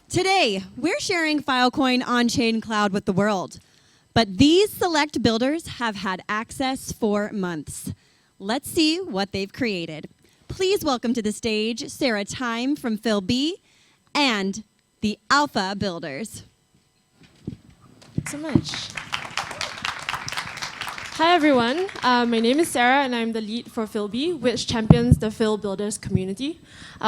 Today, we're sharing Filecoin Onchain Cloud with the world. But these select builders have had access for months. Let's see what they've created. Please welcome to the stage Sarah Time from Phil-B and the Alpha Builders. Thanks so much. Hi everyone, my name is Sarah and I'm the lead for Phil-B, which champions the Phil Builders community.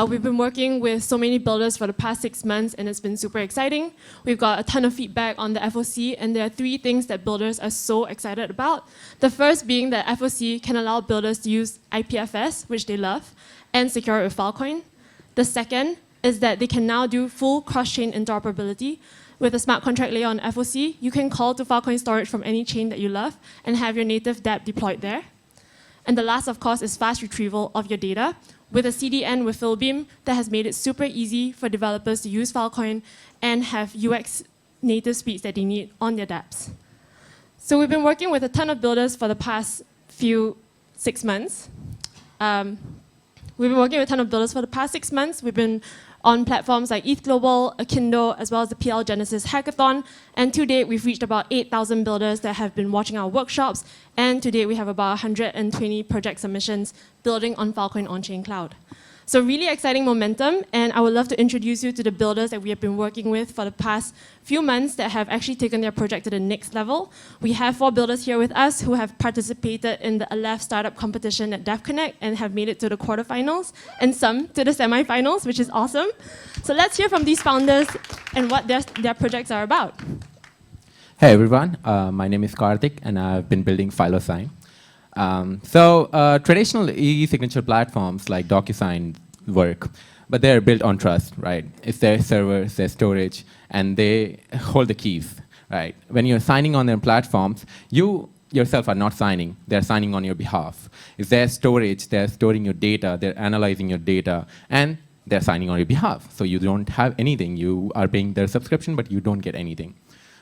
We've been working with so many builders for the past 6 months and it's been super exciting. We've got a ton of feedback on the FOC and there are 3 things that builders are so excited about. The first being that FOC can allow builders to use IPFS, which they love, and secure it with Filecoin. The second is that they can now do full cross-chain interoperability. With a smart contract layer on FOC, you can call to Filecoin storage from any chain that you love and have your native dApp deployed there. And the last, of course, is fast retrieval of your data with a CDN with Philbeam that has made it super easy for developers to use Filecoin and have UX native speeds that they need on their dApps. So we've been working with a ton of builders for the past 6 months. We've been working with a ton of builders for the past 6 months. We've been on platforms like ETH Global, Akindo, as well as the PL Genesis Hackathon. And to date, we've reached about 8,000 builders that have been watching our workshops. And to date, we have about 120 project submissions building on Filecoin Onchain Cloud. So really exciting momentum, and I would love to introduce you to the builders that we have been working with for the past few months that have actually taken their project to the next level. We have 4 builders here with us who have participated in the Aleph startup competition at DevConnect and have made it to the quarterfinals, and some to the semifinals, which is awesome. So let's hear from these founders and what their projects are about. Hey everyone, my name is Karthik, and I've been building Filecoin. Traditional e-signature platforms like DocuSign work, but they're built on trust, right? It's their servers, their storage, and they hold the keys, right? When you're signing on their platforms, you yourself are not signing, they're signing on your behalf. It's their storage, they're storing your data, they're analyzing your data, and they're signing on your behalf. So you don't have anything. You are paying their subscription, but you don't get anything.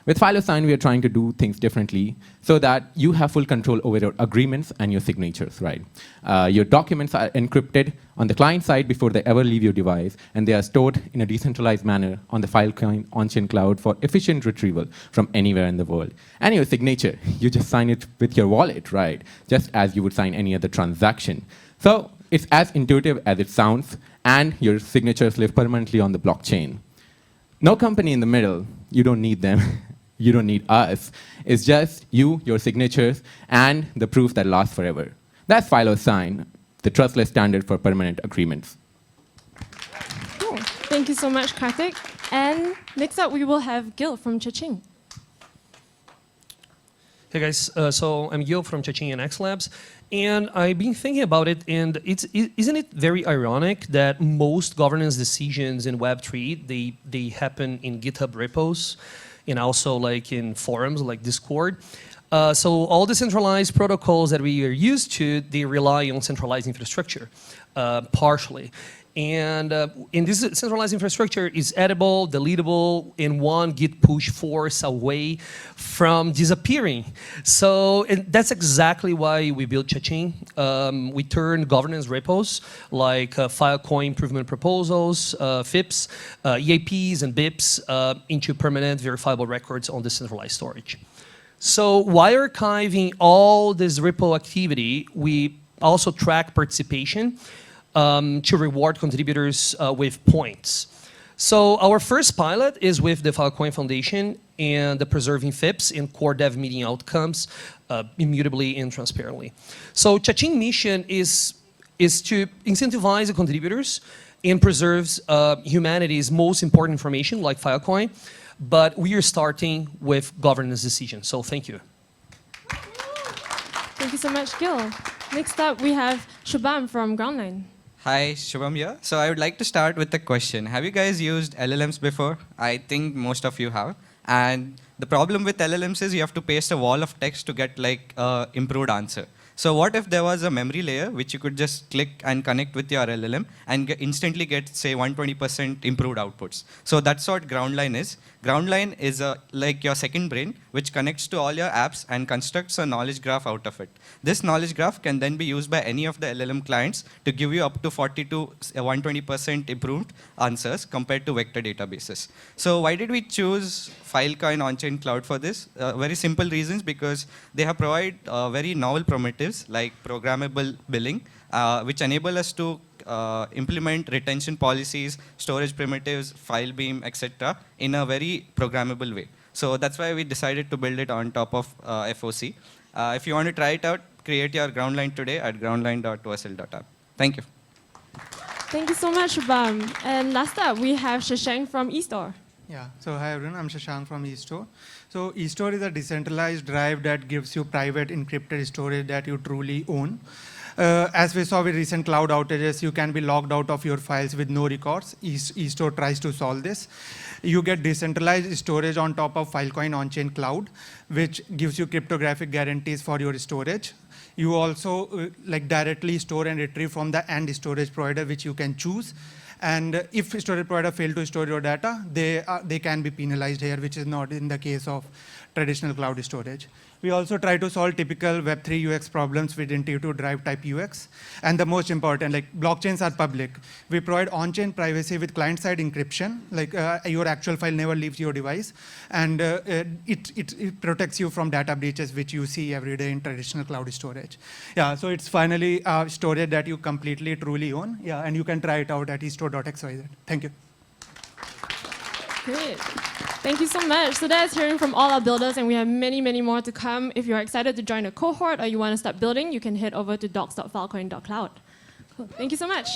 With Filecoin, we are trying to do things differently so that you have full control over your agreements and your signatures, right? Your documents are encrypted on the client side before they ever leave your device, and they are stored in a decentralized manner on the Filecoin Onchain Cloud for efficient retrieval from anywhere in the world. And your signature, you just sign it with your wallet, right? Just as you would sign any other transaction. So it's as intuitive as it sounds, and your signatures live permanently on the blockchain. No company in the middle, you don't need them. You don't need us. It's just you, your signatures, and the proof that lasts forever. That's Filecoin, the trustless standard for permanent agreements. Cool. Thank you so much, Karthik. And next up, we will have Gil from Cha-Ching. Hey guys, so I'm Gil from Cha-Ching and X Labs, and I've been thinking about it, and isn't it very ironic that most governance decisions in Web3, they happen in GitHub repos, and also like in forums like Discord. So all the centralized protocols that we are used to, they rely on centralized infrastructure, partially. And in this centralized infrastructure is editable, deletable, in one Git push force away from disappearing. So that's exactly why we built Cha-Ching. We turn governance repos like Filecoin improvement proposals, FIPS, EAPs, and BIPs into permanent verifiable records on decentralized storage. So while archiving all this repo activity, we also track participation to reward contributors with points. So our first pilot is with the Filecoin Foundation and the preserving FIPS in core dev meeting outcomes immutably and transparently. So Cha-Ching mission is to incentivize the contributors and preserves humanity's most important information like Filecoin, but we are starting with governance decisions. So thank you. Thank you so much, Gil. Next up, we have Shubham from Groundline. Hi, Shubham here. So I would like to start with a question. Have you guys used LLMs before? I think most of you have. And the problem with LLMs is you have to paste a wall of text to get like improved answer. So what if there was a memory layer which you could just click and connect with your LLM and instantly get, say, 120% improved outputs? So that's what Groundline is. Groundline is like your second brain, which connects to all your apps and constructs a knowledge graph out of it. This knowledge graph can then be used by any of the LLM clients to give you up to 40 to 120% improved answers compared to vector databases. So why did we choose Filecoin Onchain Cloud for this? Very simple reasons, because they have provided very novel primitives like programmable billing, which enable us to implement retention policies, storage primitives, file beam, etc. in a very programmable way. So that's why we decided to build it on top of FOC. If you want to try it out, create your Groundline today at groundline.osl.app. Thank you. Thank you so much, Shubham. And last up, we have Shashank from eStore. Yeah, so hi everyone, I'm Shashank from eStore. So eStore is a decentralized drive that gives you private encrypted storage that you truly own. As we saw with recent cloud outages, you can be logged out of your files with no records. eStore tries to solve this. You get decentralized storage on top of Filecoin Onchain Cloud, which gives you cryptographic guarantees for your storage. You also directly store and retrieve from the end storage provider, which you can choose. And if storage provider fail to store your data, they can be penalized here, which is not in the case of traditional cloud storage. We also try to solve typical Web3 UX problems with intuitive drive type UX. And the most important, blockchains are public. We provide on-chain privacy with client-side encryption, your actual file never leaves your device. And it protects you from data breaches, which you see every day in traditional cloud storage. Yeah, so it's finally storage that you completely, truly own. Yeah, and you can try it out at eStore.xyz. Thank you. Great. Thank you so much. So that's hearing from all our builders, and we have many, many more to come. If you're excited to join a cohort or you want to start building, you can head over to docs.filecoin.cloud. Cool. Thank you so much.